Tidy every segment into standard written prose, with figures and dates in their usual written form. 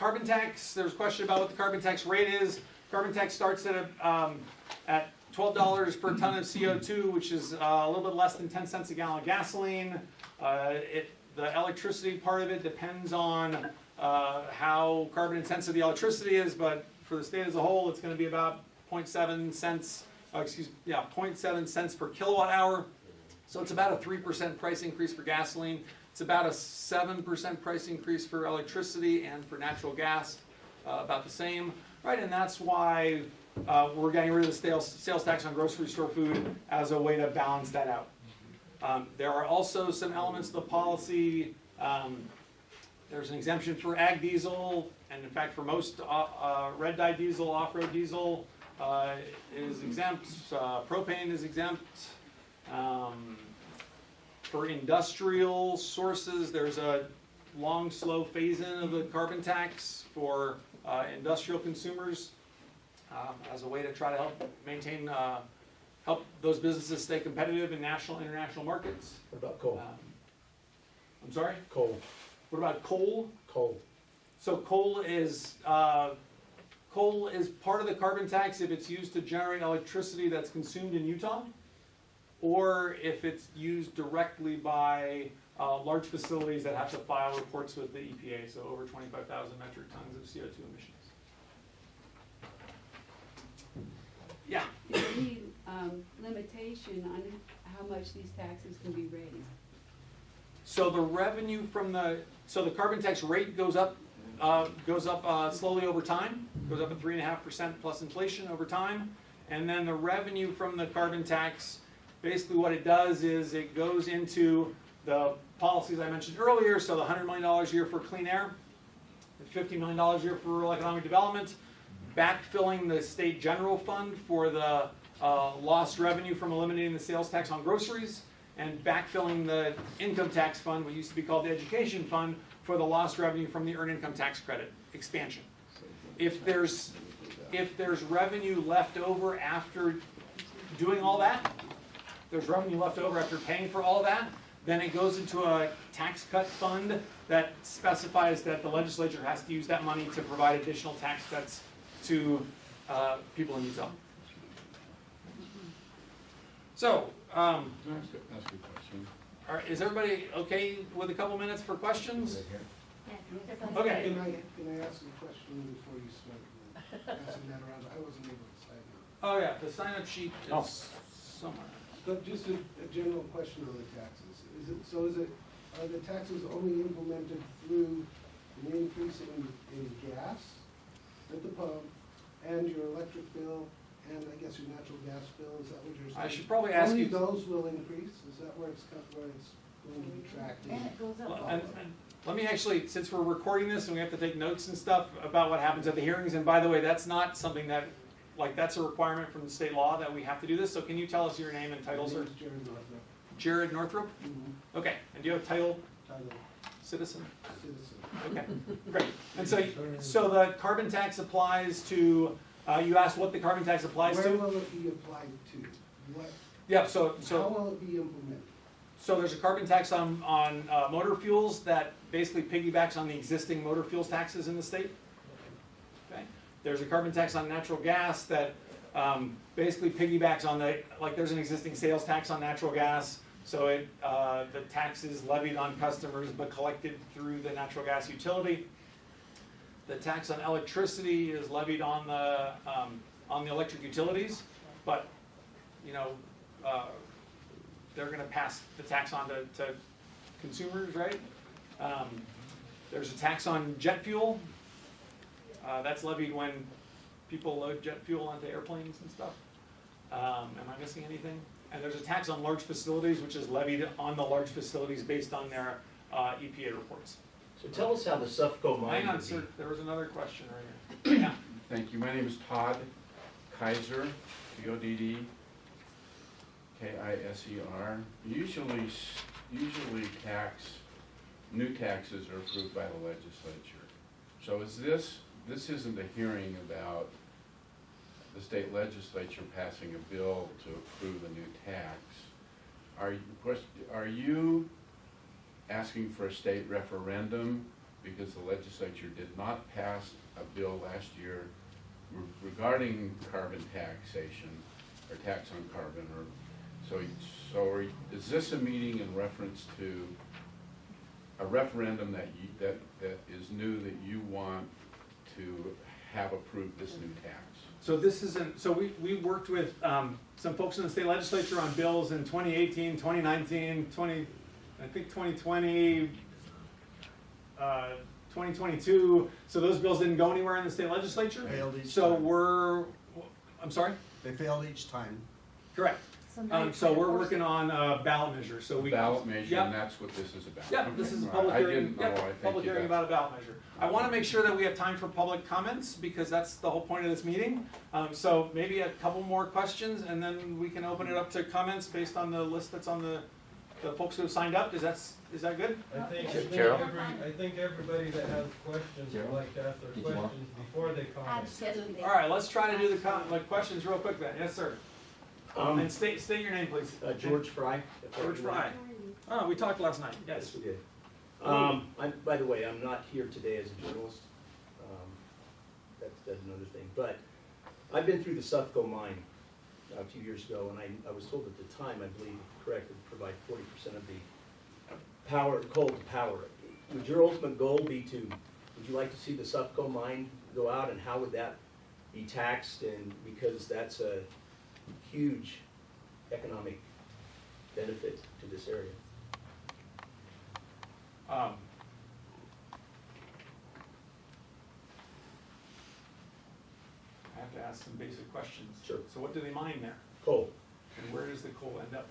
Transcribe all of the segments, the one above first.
carbon tax, there's a question about what the carbon tax rate is. Carbon tax starts at $12 per ton of CO2, which is a little bit less than 10 cents a gallon of gasoline. The electricity part of it depends on how carbon intensive the electricity is, but for the state as a whole, it's going to be about 0.7 cents, 0.7 cents per kilowatt hour. So it's about a 3% price increase for gasoline. It's about a 7% price increase for electricity, and for natural gas, about the same, right? And that's why we're getting rid of the sales tax on grocery store food as a way to balance that out. There are also some elements of the policy. There's an exemption for ag diesel, and in fact for most red dye diesel, off-road diesel is exempt. Propane is exempt. For industrial sources, there's a long, slow phase-in of the carbon tax for industrial consumers as a way to try to help maintain, help those businesses stay competitive in national and international markets. What about coal? I'm sorry? Coal. What about coal? Coal. So coal is part of the carbon tax if it's used to generate electricity that's consumed in Utah, or if it's used directly by large facilities that have to file reports with the EPA, so over 25,000 metric tons of CO2 emissions. Yeah? Is there any limitation on how much these taxes can be raised? So the revenue from the carbon tax rate goes up slowly over time, goes up at 3.5% plus inflation over time, and then the revenue from the carbon tax, basically what it does is it goes into the policies I mentioned earlier, so the $100 million a year for clean air, the $50 million a year for rural economic development, backfilling the state general fund for the lost revenue from eliminating the sales tax on groceries, and backfilling the income tax fund, what used to be called the education fund, for the lost revenue from the earned income tax credit expansion. If there's revenue left over after doing all that, there's revenue left over after paying for all that, then it goes into a tax cut fund that specifies that the legislature has to use that money to provide additional tax cuts to people in Utah. So, Can I ask you a question? is everybody okay with a couple minutes for questions? Yeah. Okay. Can I ask a question before you start passing that around? I wasn't able to sign up. Oh yeah, the sign-up sheet is somewhere. But just a general question on the taxes. Are the taxes only implemented through an increase in gas at the pump and your electric bill and I guess your natural gas bill? Is that what you're saying? I should probably ask only you. those will increase? Is that where it's going to be tracked? And it goes up. And let me actually, since we're recording this and we have to take notes and stuff about what happens at the hearings, and by the way, that's not something that, like, that's a requirement from the state law that we have to do this. So can you tell us your name and title, sir? Jared Northrop. Jared Northrop? Mm-hmm. Okay. And do you have a title? Title Citizen? citizen. Okay, great. And so the carbon tax applies to, you asked what the carbon tax applies Where to? will it be applied to? What? Yeah, How will it be implemented? So there's a carbon tax on motor fuels that basically piggybacks on the existing motor fuels taxes in the state. Okay. There's a carbon tax on natural gas that basically piggybacks on there's an existing sales tax on natural gas. So the tax is levied on customers but collected through the natural gas utility. The tax on electricity is levied on the electric utilities, but they're going to pass the tax on to consumers, right? There's a tax on jet fuel. That's levied when people load jet fuel onto airplanes and stuff. Am I missing anything? And there's a tax on large facilities, which is levied on the large facilities based on their EPA reports. So tell us how the Sufco mine. Hang on, would sir. be. There was another question right here. Yeah. Thank you. My name is Todd Kaiser, Todd Kiser. Usually new taxes are approved by the legislature. So this isn't a hearing about the state legislature passing a bill to approve a new tax. Are you asking for a state referendum because the legislature did not pass a bill last year regarding carbon taxation, or tax on carbon, or, is this a meeting in reference to a referendum that is new that you want to have approved this new tax? So this isn't, so we worked with some folks in the state legislature on bills in 2018, 2019, I think 2020, 2022. So those bills didn't go anywhere in the state legislature. Failed each So time. I'm sorry? They failed each time. Correct. So now you're So trying to we're force working it. on ballot measure, so we. Ballot measure, Yep. and that's what this is about. Yep, this is a Okay, public I hearing, didn't know. I yep, think public you hearing got- about a ballot measure. I want to make sure that we have time for public comments, because that's the whole point of this meeting. So maybe a couple more questions, and then we can open it up to comments based on the list that's on the folks who have signed up. Is that good? I think everybody that has questions would like to ask their questions before they comment. Absolutely. All right, let's try to do the questions real quick then. Yes, sir. And state your name, please. George Fry. George Fry. Oh, we talked last night, Yes, yes. we did. By the way, I'm not here today as a journalist. That's another thing. But I've been through the Sufco mine a few years ago, and I was told at the time, I believe, correct, it would provide 40% of the power, coal to power. Would your ultimate goal be would you like to see the Sufco mine go out, and how would that be taxed? And because that's a huge economic benefit to this area. Um, I have to ask some basic questions. Sure. So what do they mine there? Coal. And where does the coal end up?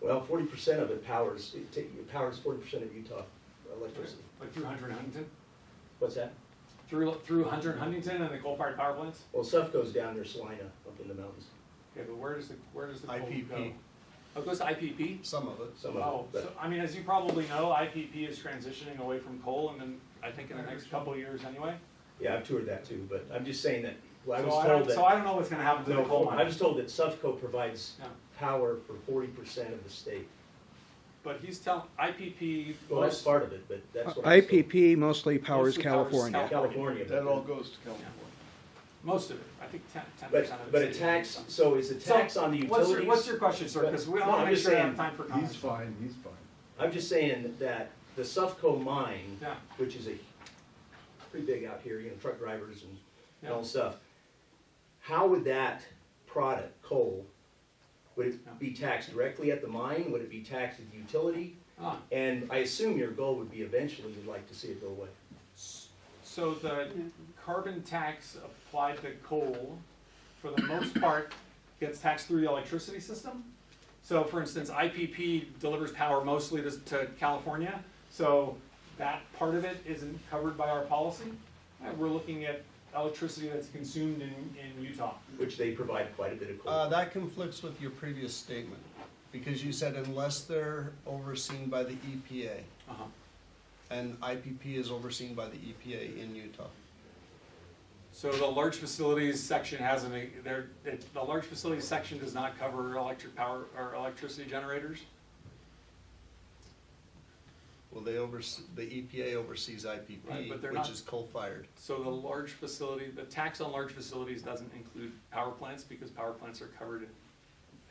Well, 40% of it powers 40% of Utah electricity. Like through Hunter and Huntington? What's that? Through Hunter and Huntington and the coal-fired power plants? Well, stuff goes down near Salina, up in the mountains, Okay, but where does the coal IPP. go? Oh, it goes to IPP? Some of it. some of Oh, it. so, I mean, as you probably know, IPP is transitioning away from coal, and then, I think in the next couple of years anyway. Yeah, I've toured that too, but I'm just saying that, well, I was So told so that, I don't know what's gonna happen to the coal no, I mine. was told that Sufco provides Yeah. power for 40% of the state. But he's telling, IPP. Well, that's part of it, but that's what I was told. IPP mostly powers Mostly powers California. California. That all goes to California. Most of it, I think 10% But, of it. but a tax, so is a tax on the utilities? What's your question, sir? Because we No, want to I'm make just sure we have saying, time for comments. He's fine. I'm just saying that the Sufco mine, Yeah, which is pretty big out here, truck drivers and yeah. all stuff. How would that product, coal, would Yeah. it be taxed directly at the mine? Would it be taxed at the utility? Ah, And I assume your goal would be eventually you'd like to see it go away. So the carbon tax applied to coal, for the most part, gets taxed through the electricity system. So for instance, IPP delivers power mostly to California, so that part of it isn't covered by our policy. We're looking at electricity that's consumed in Utah. Which they provide quite a bit of coal. That conflicts with your previous statement, because you said unless they're overseen by the EPA, Uh-huh. and IPP is overseen by the EPA in Utah. So the large facilities section the large facilities section does not cover electric power or electricity generators? Well, the EPA oversees Right, IPP, but they're which not- is coal-fired. So the tax on large facilities doesn't include power plants, because power plants are covered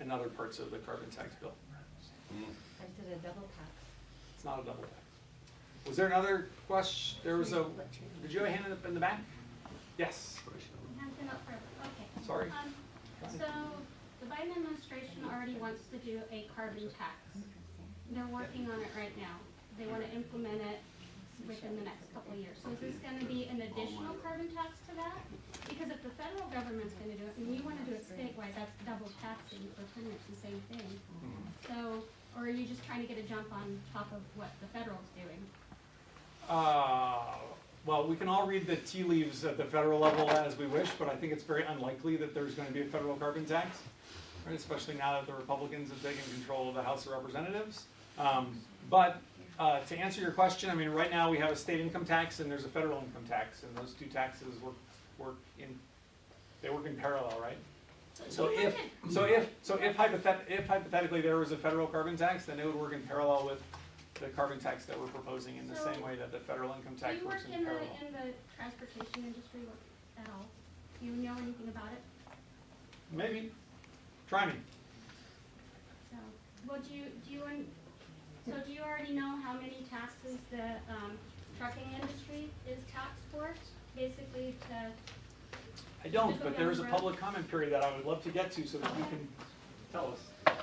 in other parts of the carbon tax bill. Or is it a double tax? It's not a double tax. Was there another question? Did you have a hand up in the back? Yes, Hands been up forever, okay. sorry. So, the Biden administration already wants to do a carbon tax. They're working on it right now. They want to implement it within the next couple of years. So is this gonna be an additional carbon tax to that? Because if the federal government's gonna do it, and you wanna do it statewide, that's double taxing for pretty much the same thing. So, or are you just trying to get a jump on top of what the federal's doing? Well, we can all read the tea leaves at the federal level as we wish, but I think it's very unlikely that there's going to be a federal carbon tax, right? Especially now that the Republicans have taken control of the House of Representatives. But to answer your question, I mean, right now we have a state income tax and there's a federal income tax, and those two taxes work in parallel, right? So if hypothetically there was a federal carbon tax, then it would work in parallel with the carbon tax that we're proposing in the So, same way that the federal income Do tax you work works in in the, parallel. transportation industry at all? Do you know anything about it? Maybe, try me. So, well, do you already know how many taxes the, trucking industry is taxed for? Basically to, I don't, Just but look there is a down the road. public comment period that I would love to get to so that you can tell us.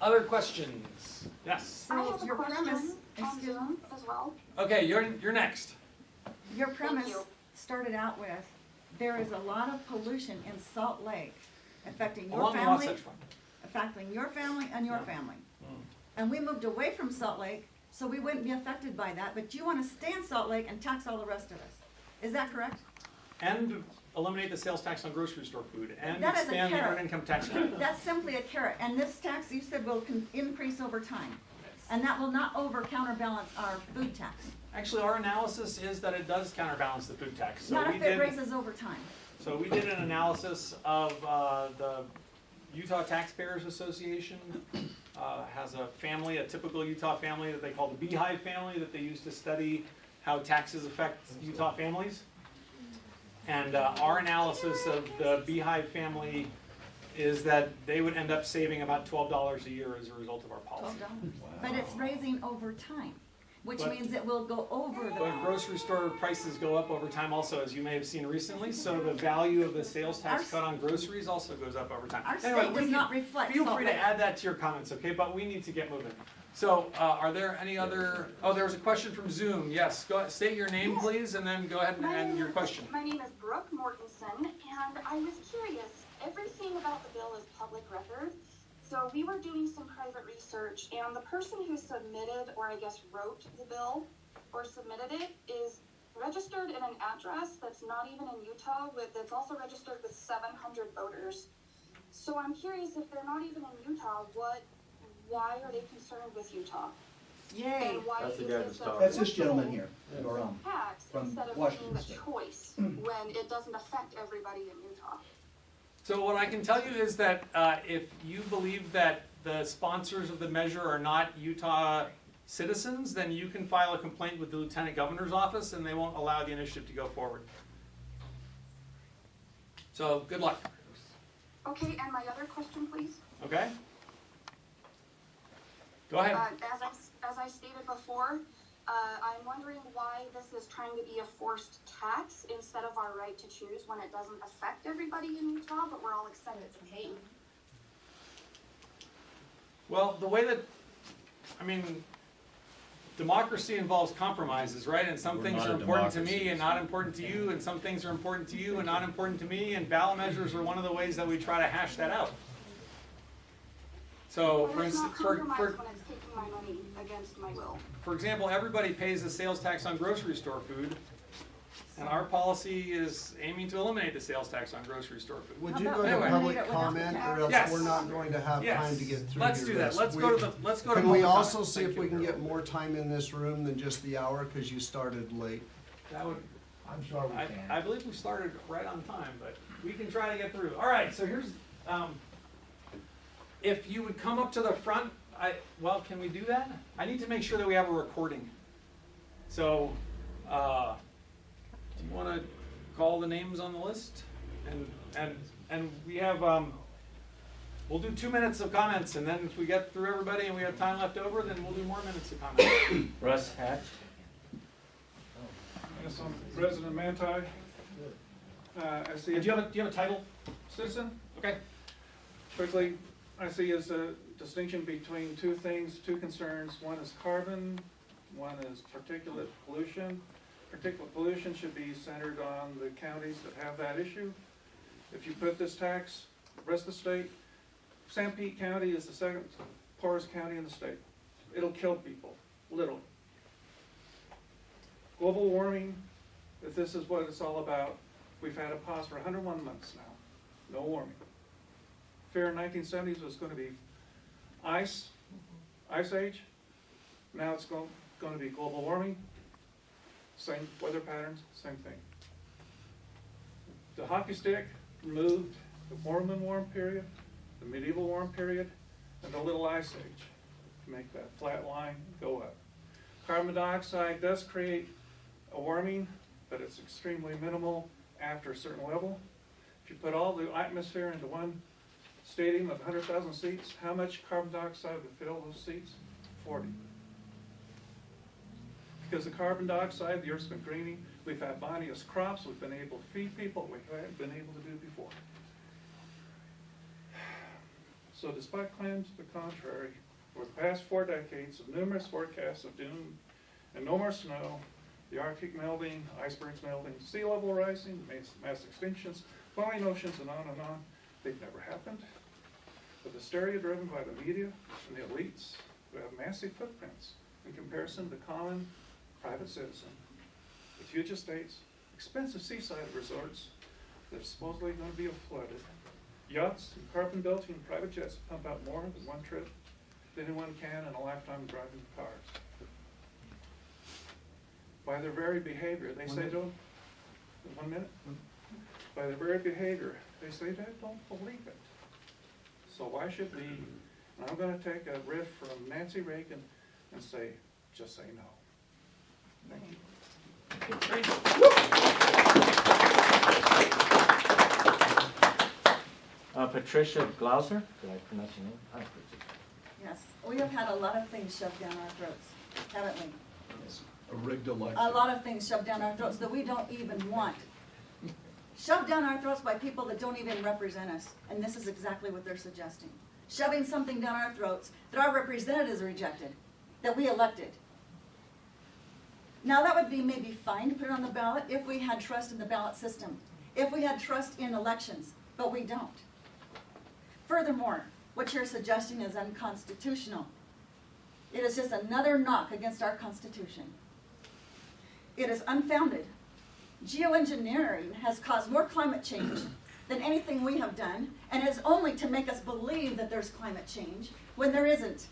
Other questions? Yes. I have a your question premise, on excuse me, Zoom as well. Okay, you're next. your premise you. started out with, there is a lot of pollution in Salt Lake affecting your Along the family, Wasatch Front. affecting your family and your Yeah. family. Mm. And we moved away from Salt Lake, so we wouldn't be affected by that, but you wanna stay in Salt Lake and tax all the rest of us. Is that correct? And eliminate the sales tax on grocery store food and That is a expand the carrot. earned income tax credit. That's simply a carrot, and this tax, you said, will increase over time. And that will not counterbalance our food tax. Actually, our analysis is that it does counterbalance the food tax. So Not we if it did, raises over time. so we did an analysis of the Utah Taxpayers Association. Has a family, a typical Utah family that they call the Beehive family that they use to study how taxes affect Utah families. And our analysis of the Beehive family is that they would end up saving about $12 a year as a result of our policy. $12. But it's raising over time, which But- means it will go over the. But grocery store prices go up over time also, as you may have seen recently, so the value of the sales tax cut on groceries also goes up over time. Our Anyway, state we does can- not reflect Feel Salt free to Lake. add that to your comments, okay, but we need to get moving. So, are there any other, oh, there was a question from Zoom, yes, go, state your name please, and then go ahead and your question. My name is Brooke Mortensen, and I was curious, everything about the bill is public record. So we were doing some private research, and the person who submitted, or I guess wrote the bill, or submitted it, is registered in an address that's not even in Utah, that's also registered with 700 voters. So I'm curious, if they're not even in Utah, why are they concerned with Utah? Yay. And why That's the is guy this that's a talking. That's this gentleman local here, Goram. tax from instead of Washington being a State. choice when it doesn't affect everybody in Utah? So what I can tell you is that if you believe that the sponsors of the measure are not Utah citizens, then you can file a complaint with the Lieutenant Governor's office and they won't allow the initiative to go forward. So, good luck, Okay, and my other question, please. okay? Go ahead. As I stated before, I'm wondering why this is trying to be a forced tax instead of our right to choose when it doesn't affect everybody in Utah, but we're all excited to pay. Well, the way that, I mean, democracy involves compromises, right? And some things are important to me and not important to you, and some things are important to you and not important to me, and ballot measures are one of the ways that we try to hash that out. So, But for it's not instance, compromise when it's taking my money against my will. for example, everybody pays a sales tax on grocery store food, and our policy is aiming to eliminate the sales tax on grocery store food. Would How you about go to Anyway. public eliminate it without the comment, tax? or else Yes. we're not going to have Yes. time to get through Let's your do that. list? Let's go to public Can we comment. also see Thank if we you. can get more time in this room than just the hour, because you started late? That would, I'm sure we I can. believe we started right on time, but we can try to get through. All right, so here's, if you would come up to the front, well, can we do that? I need to make sure that we have a recording. So, do you want to call the names on the list? And we have, we'll do 2 minutes of comments, and then if we get through everybody and we have time left over, then we'll do more minutes of comments. Russ Hatch. Yes, I'm President Manti. I see. Do you have a title? Citizen. Okay. Quickly, I see as a distinction between two things, two concerns. One is carbon, one is particulate pollution. Particulate pollution should be centered on the counties that have that issue. If you put this tax, the rest of the state, San Pete County is the second poorest county in the state. It'll kill people, literally. Global warming, if this is what it's all about, we've had a pause for 101 months now, no warming. Fear in 1970s was going to be ice age. Now it's going to be global warming, same weather patterns, same thing. The hockey stick removed the warm period, the medieval warm period, and the little ice age to make that flat line go up. Carbon dioxide does create a warming, but it's extremely minimal after a certain level. If you put all the atmosphere into one stadium of 100,000 seats, how much carbon dioxide would fill those seats? 40. Because the carbon dioxide, the earth's been greening, we've had bounteous crops, we've been able to feed people, we haven't been able to do before. So despite claims to the contrary, for the past 4 decades of numerous forecasts of doom and no more snow, the Arctic melting, icebergs melting, sea level rising, mass extinctions, falling oceans, and on, they've never happened. With hysteria driven by the media and the elites who have massive footprints in comparison to the common private citizen, with huge estates, expensive seaside resorts that are supposedly going to be flooded, yachts and carbon belting and private jets pump out more than one trip than anyone can in a lifetime of driving cars. By their very behavior, they say don't, 1 minute? By their very behavior, they say they don't believe it. So why should we, and I'm going to take a riff from Nancy Reagan and say, just say no. Thank you. Patricia Glauser, did I pronounce your name? Hi, Patricia. Yes, we have had a lot of things shoved down our throats, haven't we? A rigged election. A lot of things shoved down our throats that we don't even want. Shoved down our throats by people that don't even represent us. And this is exactly what they're suggesting. Shoving something down our throats that our representatives rejected, that we elected. Now that would be maybe fine to put it on the ballot if we had trust in the ballot system, if we had trust in elections, but we don't. Furthermore, what you're suggesting is unconstitutional. It is just another knock against our Constitution. It is unfounded. Geoengineering has caused more climate change than anything we have done, and it's only to make us believe that there's climate change when there isn't.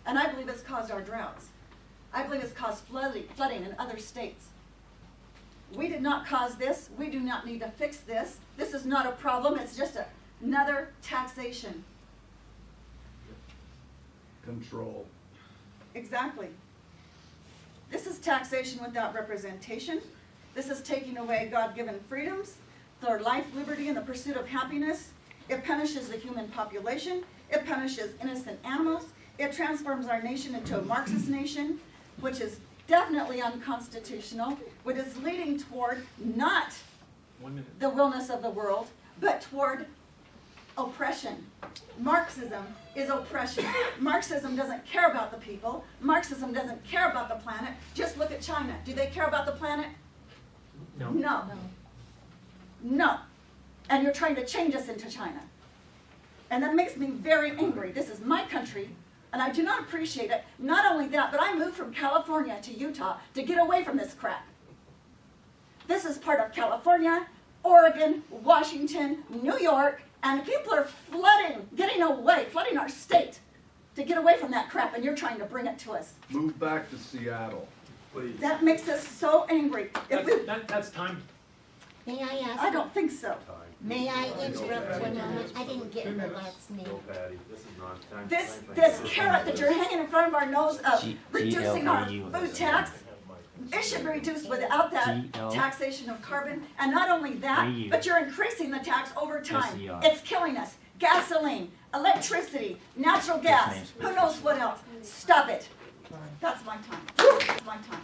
And I believe it's caused our droughts. I believe it's caused flooding in other states. We did not cause this. We do not need to fix this. This is not a problem. It's just another taxation. Control. Exactly. This is taxation without representation. This is taking away God-given freedoms for life, liberty, and the pursuit of happiness. It punishes the human population. It punishes innocent animals. It transforms our nation into a Marxist nation, which is definitely unconstitutional, which is leading toward not the willness of the world, but toward oppression. Marxism is oppression. Marxism doesn't care about the people. Marxism doesn't care about the planet. Just look at China. Do they care about the planet? No. No. No. And you're trying to change us into China. And that makes me very angry. This is my country, and I do not appreciate it. Not only that, but I moved from California to Utah to get away from this crap. This is part of California, Oregon, Washington, New York, and people are flooding, getting away, flooding our state to get away from that crap, and you're trying to bring it to us. Move back to Seattle. Please. That makes us so angry. That's time. May I ask? I don't think so. May I interrupt one moment? I didn't get the last name. Patty, this is not time. This carrot that you're hanging in front of our nose of reducing our food tax, it should be reduced without that taxation of carbon. And not only that, but you're increasing the tax over time. It's killing us. Gasoline, electricity, natural gas, who knows what else. Stop it. That's my time. That's my time.